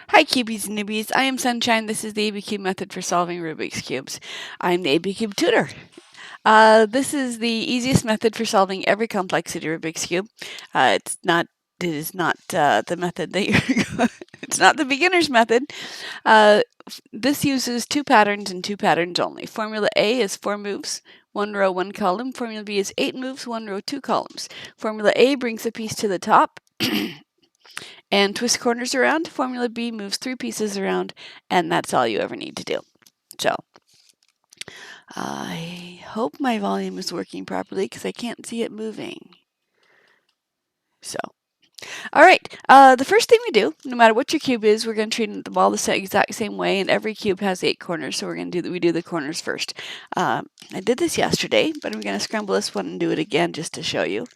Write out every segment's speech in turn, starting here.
Hi cubies and newbies, I am Sunshine. This is the ABCube method for solving Rubik's Cubes. I'm the ABCube tutor. This is the easiest method for solving every complexity Rubik's Cube. It is not the method that you're it's not the beginner's method. This uses two patterns and two patterns only. Formula A is 4 moves, 1 row, 1 column. Formula B is 8 moves, 1 row, 2 columns. Formula A brings a piece to the top and twist corners around. Formula B moves 3 pieces around, and that's all you ever need to do. So I hope my volume is working properly because I can't see it moving. So, all right, the first thing we do, no matter what your cube is, we're going to treat them all the exact same way, and every cube has 8 corners, so we do the corners first. I did this yesterday, but I'm going to scramble this one and do it again just to show you.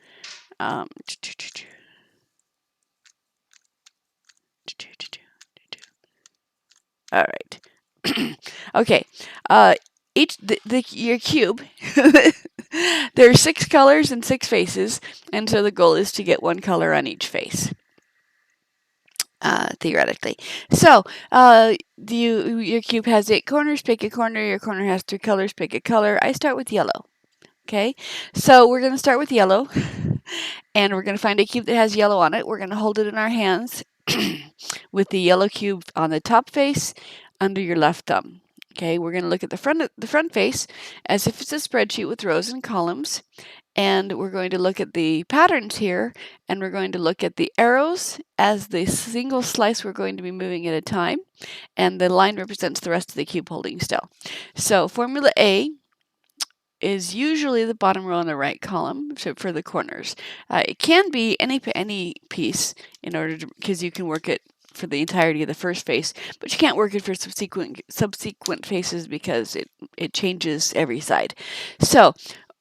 All right. Okay. Your cube, there are 6 colors and 6 faces, and so the goal is to get 1 color on each face. Theoretically. So, your cube has 8 corners, pick a corner. Your corner has 3 colors, pick a color. I start with yellow. Okay, so we're going to start with yellow, and we're going to find a cube that has yellow on it. We're going to hold it in our hands with the yellow cube on the top face under your left thumb. Okay, we're going to look at the front face as if it's a spreadsheet with rows and columns, and we're going to look at the patterns here, and we're going to look at the arrows as the single slice we're going to be moving at a time, and the line represents the rest of the cube holding still. So formula A is usually the bottom row in the right column for the corners. It can be any piece in order to, because you can work it for the entirety of the first face, but you can't work it for subsequent faces because it changes every side. So,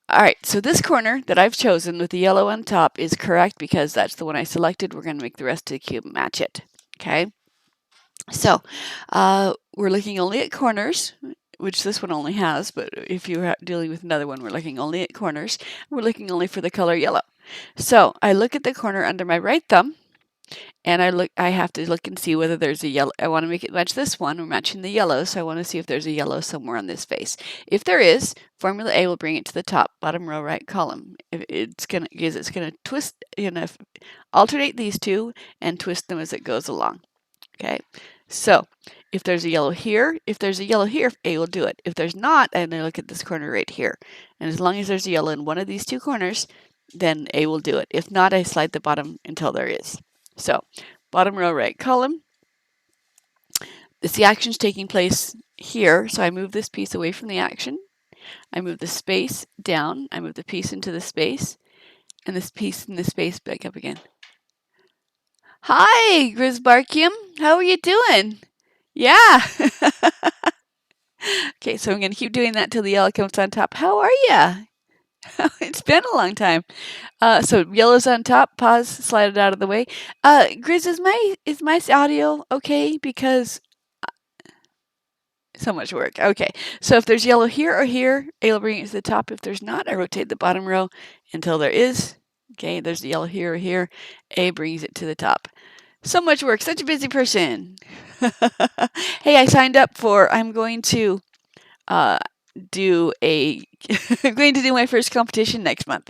all right, so this corner that I've chosen with the yellow on top is correct because that's the one I selected. We're going to make the rest of the cube match it. Okay, so we're looking only at corners, which this one only has, but if you're dealing with another one, we're looking only at corners. We're looking only for the color yellow. So I look at the corner under my right thumb, and I have to look and see whether there's a yellow. I want to make it match this one. We're matching the yellow, so I want to see if there's a yellow somewhere on this face. If there is, formula A will bring it to the top, bottom row, right column. It's gonna twist, alternate these two and twist them as it goes along. Okay, so if there's a yellow here, A will do it. If there's not, and I look at this corner right here, and as long as there's a yellow in one of these two corners, then A will do it. If not, I slide the bottom until there is. So, bottom row, right column. The action's taking place here, so I move this piece away from the action. I move the space down. I move the piece into the space, and this piece in the space back up again. Hi, Grisbarkium. How are you doing? Yeah. Okay, so I'm going to keep doing that till the yellow comes on top. How are you? It's been a long time. So yellow's on top. Pause. Slide it out of the way. Grizz, is my audio okay? Because so much work. Okay, so if there's yellow here or here, A will bring it to the top. If there's not, I rotate the bottom row until there is. Okay, there's the yellow here or here. A brings it to the top. So much work. Such a busy person. Hey, I signed up for. I'm going to do I'm going to do my first competition next month.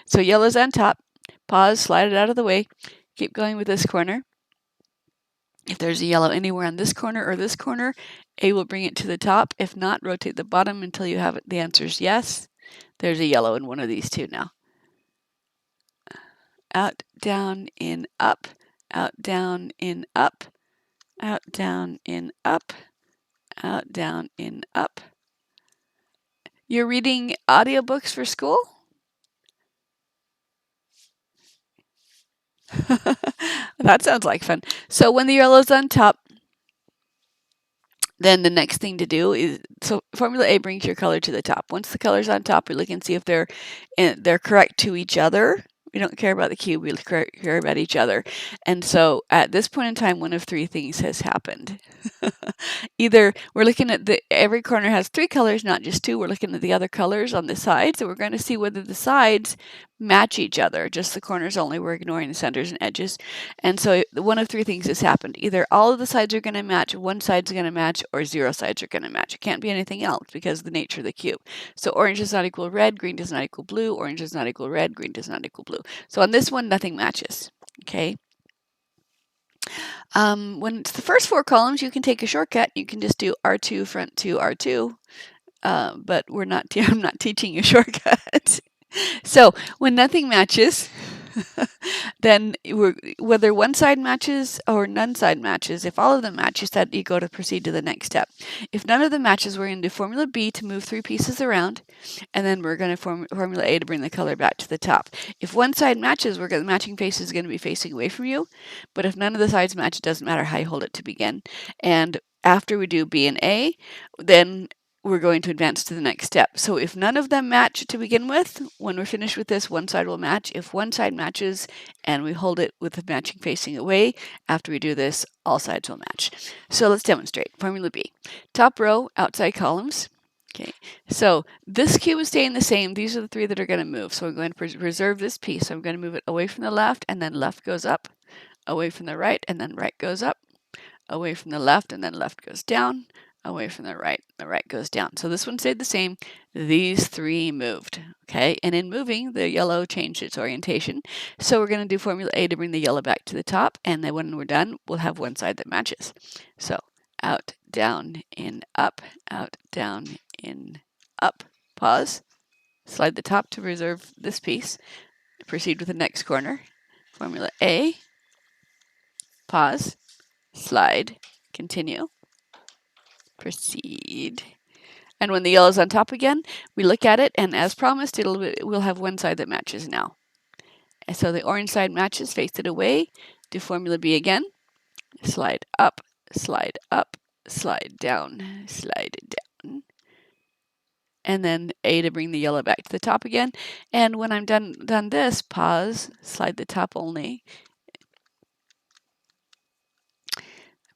So yellow's on top. Pause. Slide it out of the way. Keep going with this corner. If there's a yellow anywhere on this corner or this corner, A will bring it to the top. If not, rotate the bottom until you have it. The answer is yes. There's a yellow in one of these two now. Out, down, in, up. Out, down, in, up. Out, down, in, up. Out, down, in, up. You're reading audiobooks for school? That sounds like fun. So when the yellow's on top, then the next thing to do is, so formula A brings your color to the top. Once the color's on top, we look and see if they're correct to each other. We don't care about the cube, we care about each other. And so at this point in time, one of three things has happened. Either we're looking at every corner has three colors, not just two. We're looking at the other colors on the sides, and we're going to see whether the sides match each other. Just the corners only, we're ignoring the centers and edges. And so one of three things has happened. Either all of the sides are going to match, one side's going to match, or zero sides are going to match. It can't be anything else because of the nature of the cube. So orange does not equal red, green does not equal blue, orange does not equal red, green does not equal blue. So on this one, nothing matches. Okay. When it's the first four columns, you can take a shortcut. You can just do R2 front to R2, but I'm not teaching you a shortcut. So when nothing matches, then whether one side matches or none side matches, if all of them match, you go to proceed to the next step. If none of them matches, we're going to do Formula B to move three pieces around, and then we're going to Formula A to bring the color back to the top. If one side matches, the matching face is going to be facing away from you, but if none of the sides match, it doesn't matter how you hold it to begin. And after we do B and A, then we're going to advance to the next step. So if none of them match to begin with, when we're finished with this, one side will match. If one side matches and we hold it with the matching facing away, after we do this, all sides will match. So let's demonstrate. Formula B. Top row, outside columns. Okay, so this cube is staying the same. These are the three that are going to move. So I'm going to preserve this piece. So I'm going to move it away from the left, and then left goes up, away from the right, and then right goes up, away from the left, and then left goes down, away from the right goes down. So this one stayed the same. These three moved. Okay, and in moving, the yellow changed its orientation. So we're going to do Formula A to bring the yellow back to the top, and then when we're done, we'll have one side that matches. So out, down, in, up, out, down, in, up. Pause. Slide the top to reserve this piece. Proceed with the next corner. Formula A. Pause. Slide. Continue. Proceed. And when the yellow's on top again, we look at it, and as promised, we'll have one side that matches now. And so the orange side matches, face it away, do Formula B again, slide up, slide down, and then A to bring the yellow back to the top again. And when I'm done this, pause, slide the top only,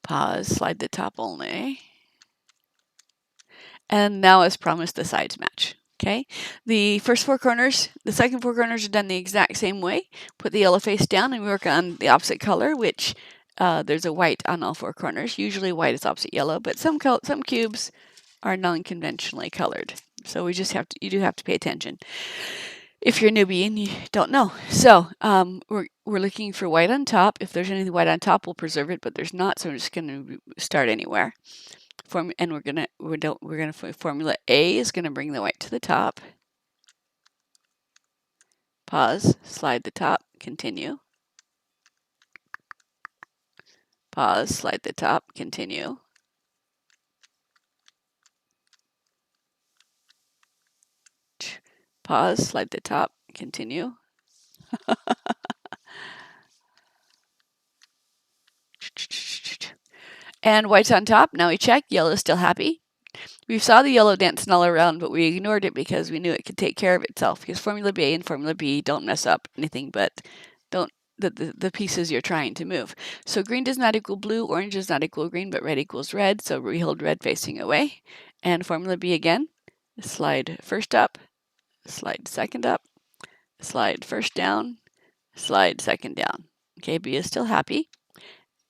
pause, slide the top only. And now, as promised, the sides match. Okay, the first four corners, the second four corners are done the exact same way. Put the yellow face down and we work on the opposite color, which there's a white on all four corners. Usually white is opposite yellow, but some cubes are non-conventionally colored. So you do have to pay attention if you're a newbie and you don't know. So we're looking for white on top. If there's anything white on top, we'll preserve it, but there's not, so we're just going to start anywhere. And we're gonna Formula A is gonna bring the white to the top. Pause, slide the top, continue. Pause, slide the top, continue. Pause, slide the top, continue. And white's on top. Now we check. Yellow is still happy. We saw the yellow dancing all around, but we ignored it because we knew it could take care of itself. Because Formula B and Formula B don't mess up anything but the pieces you're trying to move. So green does not equal blue, orange does not equal green, but red equals red. So we hold red facing away. And Formula B again. Slide first up, slide second up, slide first down, slide second down. Okay, B is still happy.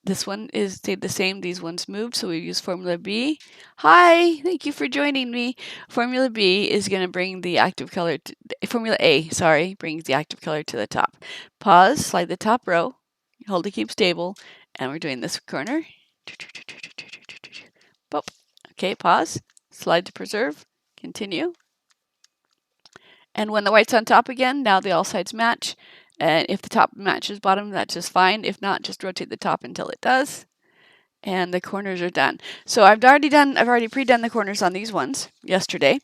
This one stayed the same. These ones moved, so we use Formula B. Hi, thank you for joining me. Formula B is going to bring the active color, Formula A, sorry, brings the active color to the top. Pause, slide the top row, hold the cube stable, and we're doing this corner. Boop. Okay, pause, slide to preserve, continue. And when the white's on top again, now the all sides match. And if the top matches bottom, that's just fine. If not, just rotate the top until it does. And the corners are done. So I've already pre-done the corners on these ones yesterday.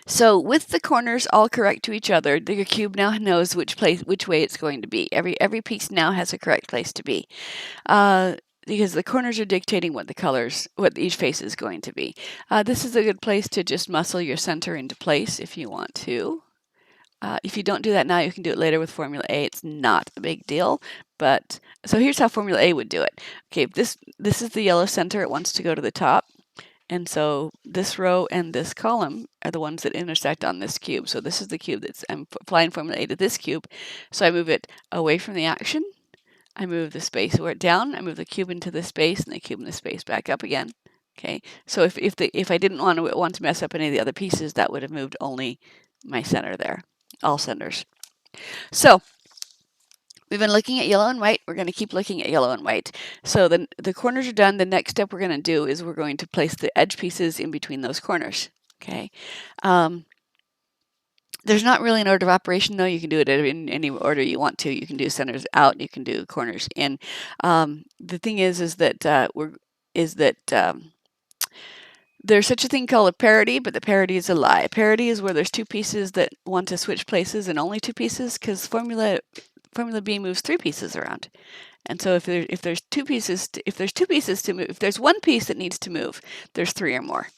So with the corners all correct to each other, your cube now knows which way it's going to be. Every piece now has a correct place to be. Because the corners are dictating what each face is going to be. This is a good place to just muscle your center into place if you want to. If you don't do that now, you can do it later with Formula A. It's not a big deal. But so here's how Formula A would do it. Okay, this is the yellow center. It wants to go to the top. And so this row and this column are the ones that intersect on this cube. So this is the cube I'm applying Formula A to this cube. So I move it away from the action. I move the space where it down. I move the cube into the space and the cube in the space back up again. Okay, so if I didn't want to mess up any of the other pieces, that would have moved only my center there, all centers. So we've been looking at yellow and white. We're going to keep looking at yellow and white. So the corners are done. The next step we're going to do is we're going to place the edge pieces in between those corners. Okay. There's not really an order of operation, though. You can do it in any order you want to. You can do centers out. You can do corners in. The thing is that there's such a thing called a parity, but the parity is a lie. A parity is where there's two pieces that want to switch places and only two pieces, because Formula B moves three pieces around. And so if there's two pieces to move, if there's one piece that needs to move, there's three or more.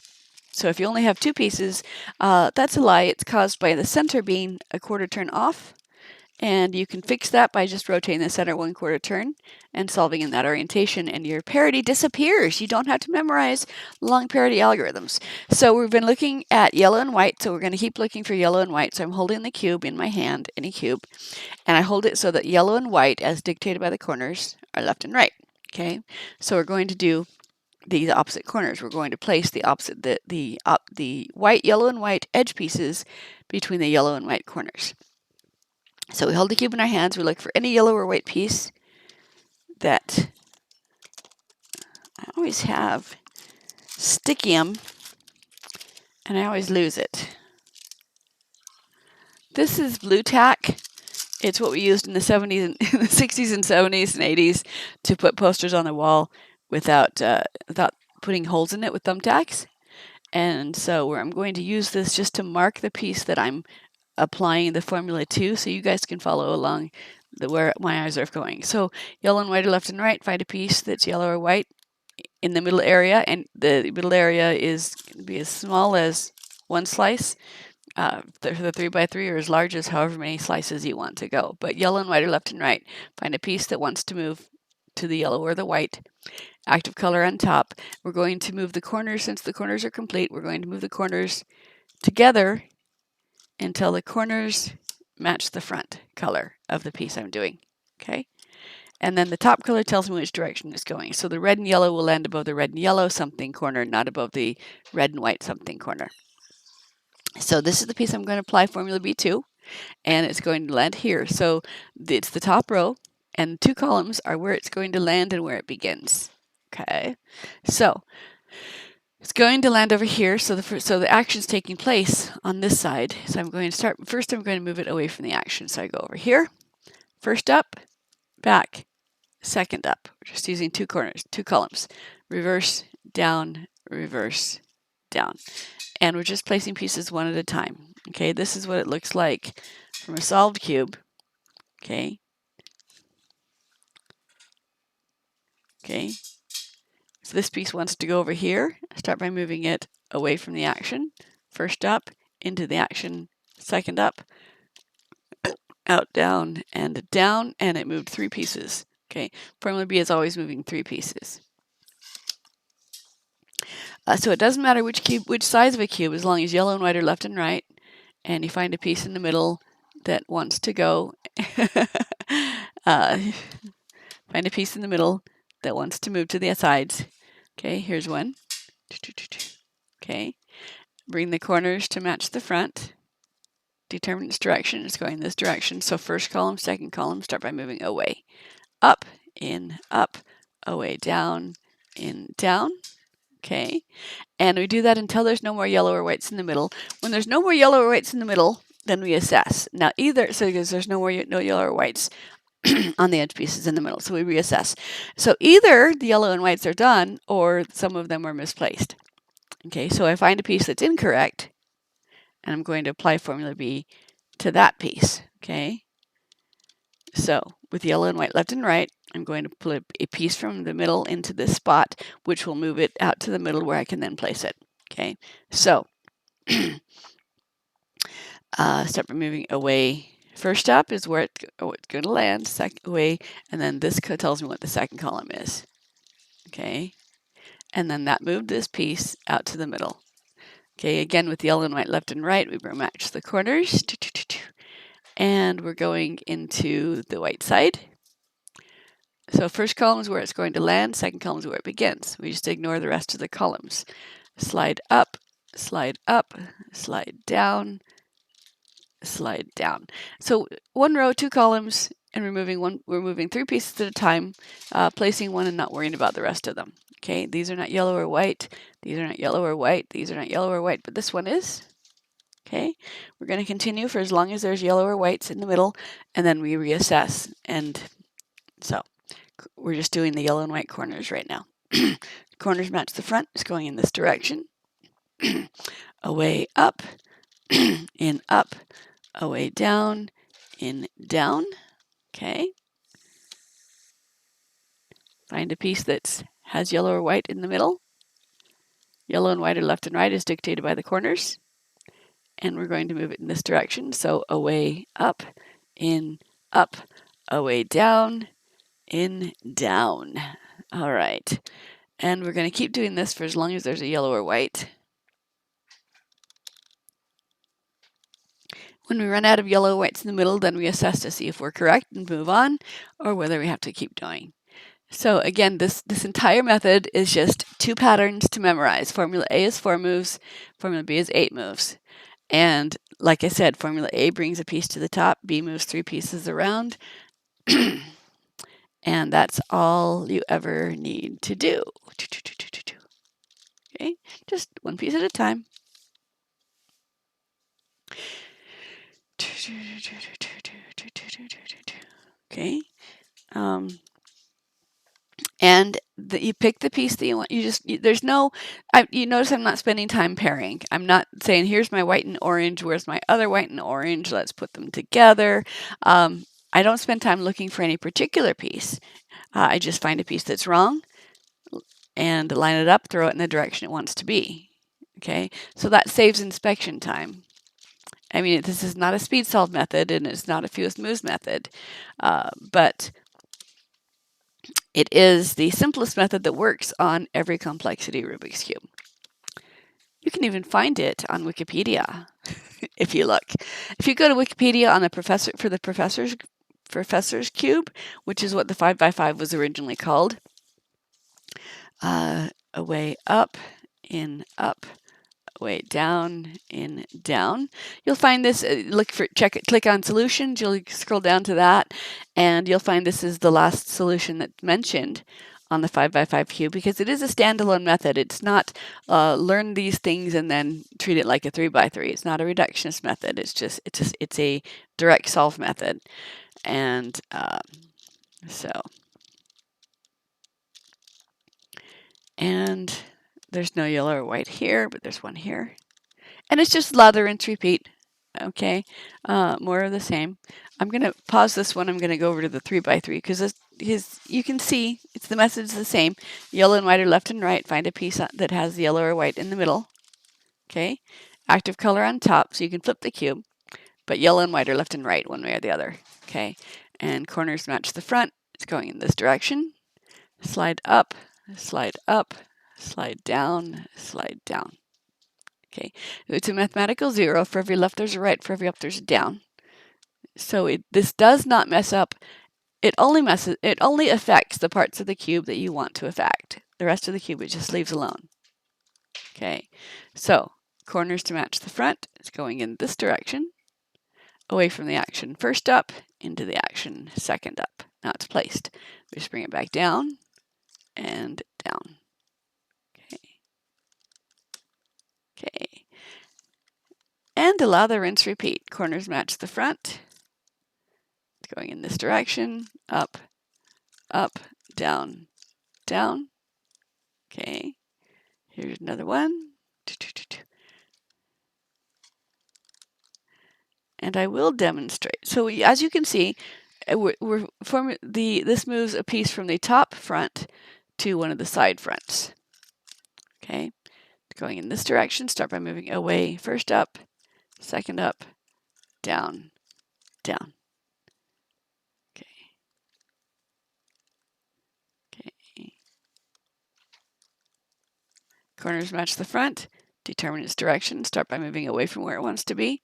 So if you only have two pieces, that's a lie. It's caused by the center being a quarter turn off. And you can fix that by just rotating the center 1/4 turn and solving in that orientation, and your parity disappears. You don't have to memorize long parity algorithms. So we've been looking at yellow and white, so we're going to keep looking for yellow and white. So I'm holding the cube in my hand, any cube, and I hold it so that yellow and white, as dictated by the corners, are left and right. Okay, so we're going to do these opposite corners. We're going to place the opposite, the white, yellow, and white edge pieces between the yellow and white corners. So we hold the cube in our hands. We look for any yellow or white piece that I always have stickium, and I always lose it. This is blue tack. It's what we used in the 70s and the 60s and 70s and 80s to put posters on the wall without putting holes in it with thumbtacks. And so I'm going to use this just to mark the piece that I'm applying the formula to, so you guys can follow along where my eyes are going. So yellow and white are left and right. Find a piece that's yellow or white in the middle area, and the middle area is going to be as small as one slice. The 3x3 or as large as however many slices you want to go. But yellow and white are left and right. Find a piece that wants to move to the yellow or the white. Active color on top. We're going to move the corners. Since the corners are complete, we're going to move the corners together until the corners match the front color of the piece I'm doing. Okay? And then the top color tells me which direction it's going. So the red and yellow will land above the red and yellow something corner, not above the red and white something corner. So this is the piece I'm going to apply Formula B to, and it's going to land here. So it's the top row, and 2 columns are where it's going to land and where it begins. Okay? So it's going to land over here, so the action's taking place on this side. So I'm going to start, first I'm going to move it away from the action. So I go over here, first up, back, second up. We're just using 2 columns. Reverse, down, and we're just placing pieces one at a time. Okay, this is what it looks like from a solved cube. Okay. Okay. So this piece wants to go over here. Start by moving it away from the action. First up, into the action. Second up, out, down, and it moved 3 pieces. Okay, Formula B is always moving 3 pieces. So it doesn't matter which size of a cube, as long as yellow and white are left and right, and you find a piece in the middle that wants to go. Find a piece in the middle that wants to move to the sides. Okay, here's one. Okay, bring the corners to match the front. Determine its direction. It's going this direction. So first column, second column, start by moving away. Up, in, up, away, down, in, down. Okay, and we do that until there's no more yellow or whites in the middle. When there's no more yellow or whites in the middle, then we assess. Now because there's no yellow or whites on the edge pieces in the middle, so we reassess. So either the yellow and whites are done, or some of them are misplaced. Okay, so I find a piece that's incorrect, and I'm going to apply Formula B to that piece. Okay, so with yellow and white left and right, I'm going to put a piece from the middle into this spot, which will move it out to the middle where I can then place it. Okay, so Start by moving away. First up is where it's going to land, second away, and then this tells me what the second column is. Okay, and then that moved this piece out to the middle. Okay, again with yellow and white left and right, we match the corners. And we're going into the white side. So first column is where it's going to land, second column is where it begins. We just ignore the rest of the columns. Slide up, slide up, slide down, slide down. So one row, two columns, and we're moving three pieces at a time, placing one and not worrying about the rest of them. Okay, these are not yellow or white, these are not yellow or white, these are not yellow or white, but this one is. Okay, we're going to continue for as long as there's yellow or whites in the middle, and then we reassess. And so we're just doing the yellow and white corners right now. Corners match the front, it's going in this direction. Away up, in up, away down, in down. Okay. Find a piece that has yellow or white in the middle. Yellow and white are left and right as dictated by the corners. And we're going to move it in this direction. So away up, in up, away down, in down. All right. And we're going to keep doing this for as long as there's a yellow or white. When we run out of yellow or whites in the middle, then we assess to see if we're correct and move on, or whether we have to keep doing. So again, this entire method is just two patterns to memorize. Formula A is 4 moves, Formula B is 8 moves. And like I said, Formula A brings a piece to the top, B moves 3 pieces around, and that's all you ever need to do. Okay, just one piece at a time. Okay. And you pick the piece that you want. There's no, you notice I'm not spending time pairing. I'm not saying, here's my white and orange, where's my other white and orange, let's put them together. I don't spend time looking for any particular piece. I just find a piece that's wrong and line it up, throw it in the direction it wants to be. Okay, so that saves inspection time. I mean, this is not a speed solve method and it's not a fewest moves method, but it is the simplest method that works on every complexity Rubik's Cube. You can even find it on Wikipedia if you look. If you go to Wikipedia on the professor's cube, which is what the 5x5 was originally called, away up, in up, way down, in down. You'll find this, click on solutions, you'll scroll down to that, and you'll find this is the last solution that's mentioned on the 5x5 cube, because it is a standalone method. It's not learn these things and then treat it like a 3x3. It's not a reductionist method. It's a direct solve method. And and there's no yellow or white here, but there's one here. And it's just lather, rinse, repeat. Okay, more of the same. I'm going to pause this one. I'm going to go over to the 3x3 because you can see it's the message is the same. Yellow and white are left and right. Find a piece that has yellow or white in the middle. Okay, active color on top, so you can flip the cube. But yellow and white are left and right, one way or the other. Okay, and corners match the front. It's going in this direction. Slide up, slide up, slide down, slide down. Okay, it's a mathematical 0. For every left, there's a right. For every up, there's a down. So this does not mess up. It only affects the parts of the cube that you want to affect. The rest of the cube, it just leaves alone. Okay, so corners to match the front. It's going in this direction, away from the action first up, into the action second up. Now it's placed. We just bring it back down and down. Okay. And allow the rinse repeat. Corners match the front. It's going in this direction. Up, up, down, down. Okay. Here's another one. And I will demonstrate. So as you can see, this moves a piece from the top front to one of the side fronts. Okay. Going in this direction, start by moving away first up, second up, down, down. Okay. Okay. Corners match the front. Determine its direction. Start by moving away from where it wants to be.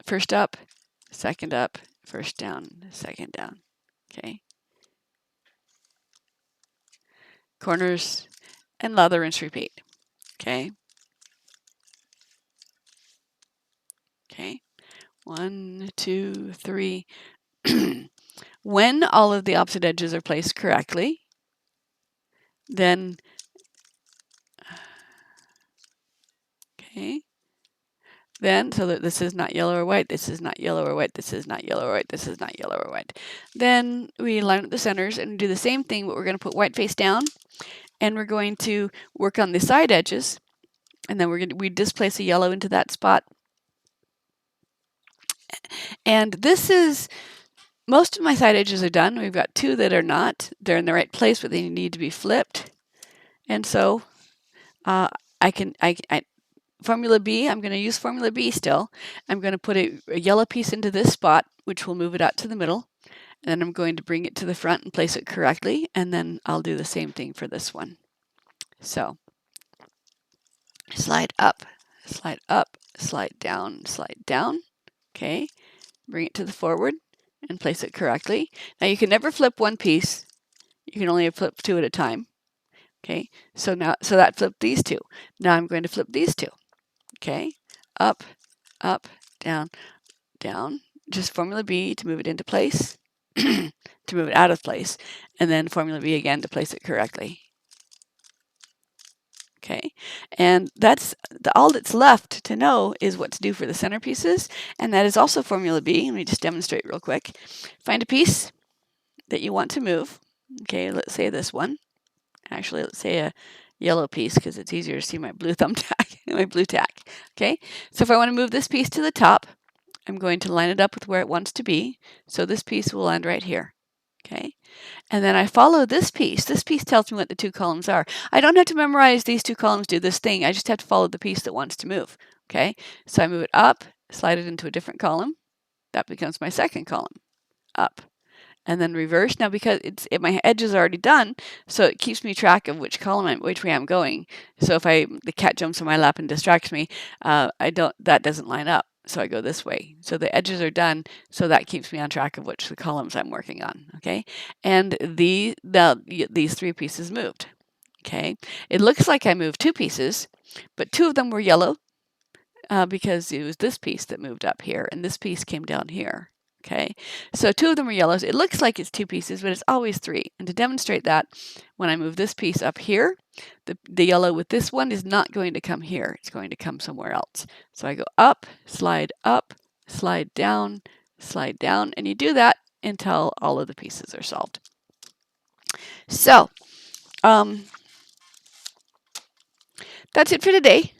First up, second up, first down, second down. Okay. Corners and lather, rinse, repeat. Okay. Okay. 1, 2, 3. When all of the opposite edges are placed correctly, then, okay, then, so that this is not yellow or white, this is not yellow or white, this is not yellow or white, this is not yellow or white. Then we line up the centers and do the same thing, but we're going to put white face down, and we're going to work on the side edges, and then we displace a yellow into that spot. And this is, most of my side edges are done. We've got 2 that are not. They're in the right place, but they need to be flipped. And so Formula B, I'm going to use Formula B still. I'm going to put a yellow piece into this spot, which will move it out to the middle. And then I'm going to bring it to the front and place it correctly. And then I'll do the same thing for this one. So slide up, slide up, slide down, slide down. Okay, bring it to the forward and place it correctly. Now you can never flip one piece. You can only flip 2 at a time. Okay, so that flipped these 2. Now I'm going to flip these 2. Okay, up, up, down, down. Just Formula B to move it into place, to move it out of place, and then Formula B again to place it correctly. Okay, and that's all that's left to know is what to do for the centerpieces, and that is also Formula B. Let me just demonstrate real quick. Find a piece that you want to move. Okay, let's say this one. Actually, let's say a yellow piece because it's easier to see my blue thumbtack, my blue tack. Okay, so if I want to move this piece to the top, I'm going to line it up with where it wants to be. So this piece will end right here. Okay, and then I follow this piece. This piece tells me what the 2 columns are. I don't have to memorize these 2 columns do this thing. I just have to follow the piece that wants to move. Okay, so I move it up, slide it into a different column. That becomes my second column. Up. And then reverse. Now because my edge is already done, so it keeps me track of which way I'm going. So if the cat jumps on my lap and distracts me, that doesn't line up. So I go this way. So the edges are done, so that keeps me on track of which the columns I'm working on. Okay, and these 3 pieces moved. Okay, it looks like I moved 2 pieces, but 2 of them were yellow because it was this piece that moved up here, and this piece came down here. Okay, so 2 of them are yellows. It looks like it's 2 pieces, but it's always 3. And to demonstrate that, when I move this piece up here, the yellow with this one is not going to come here. It's going to come somewhere else. So I go up, slide down, and you do that until all of the pieces are solved. So that's it for today.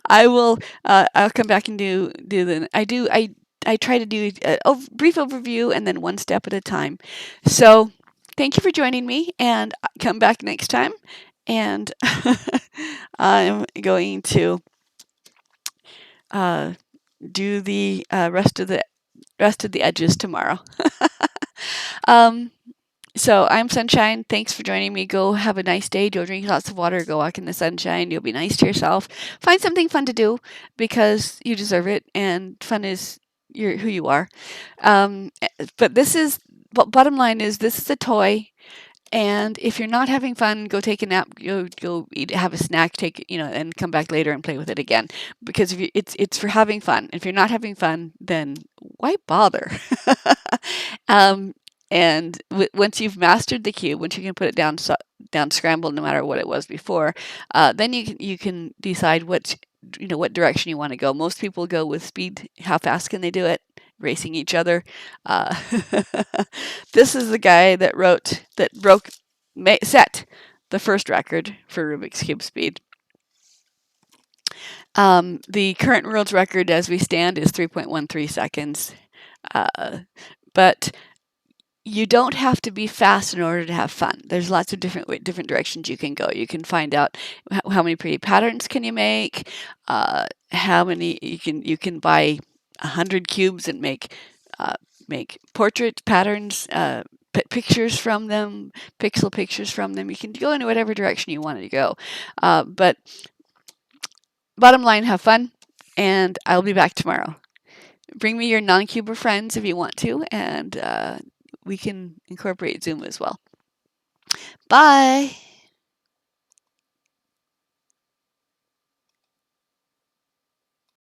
I'll come back and do I try to do a brief overview and then one step at a time. So thank you for joining me, and come back next time. And I'm going to do the rest of the edges tomorrow. So I'm Sunshine. Thanks for joining me. Go have a nice day. Go drink lots of water. Go walk in the sunshine. You'll be nice to yourself. Find something fun to do because you deserve it, and fun is who you are. But bottom line is, this is a toy. And if you're not having fun, go take a nap, go eat, have a snack, and come back later and play with it again. Because it's for having fun. If you're not having fun, then why bother? And once you've mastered the cube, once you can put it down scrambled, no matter what it was before, then you can decide what direction you want to go. Most people go with speed. How fast can they do it? Racing each other. This is the guy that set the first record for Rubik's Cube speed. The current world's record as we stand is 3.13 seconds. But you don't have to be fast in order to have fun. There's lots of different directions you can go. You can find out how many pretty patterns can you make, how many you can buy 100 cubes and make portrait patterns, pictures from them, pixel pictures from them. You can go in whatever direction you want to go. But bottom line, have fun, and I'll be back tomorrow. Bring me your non-cuber friends if you want to, and we can incorporate Zoom as well. Bye.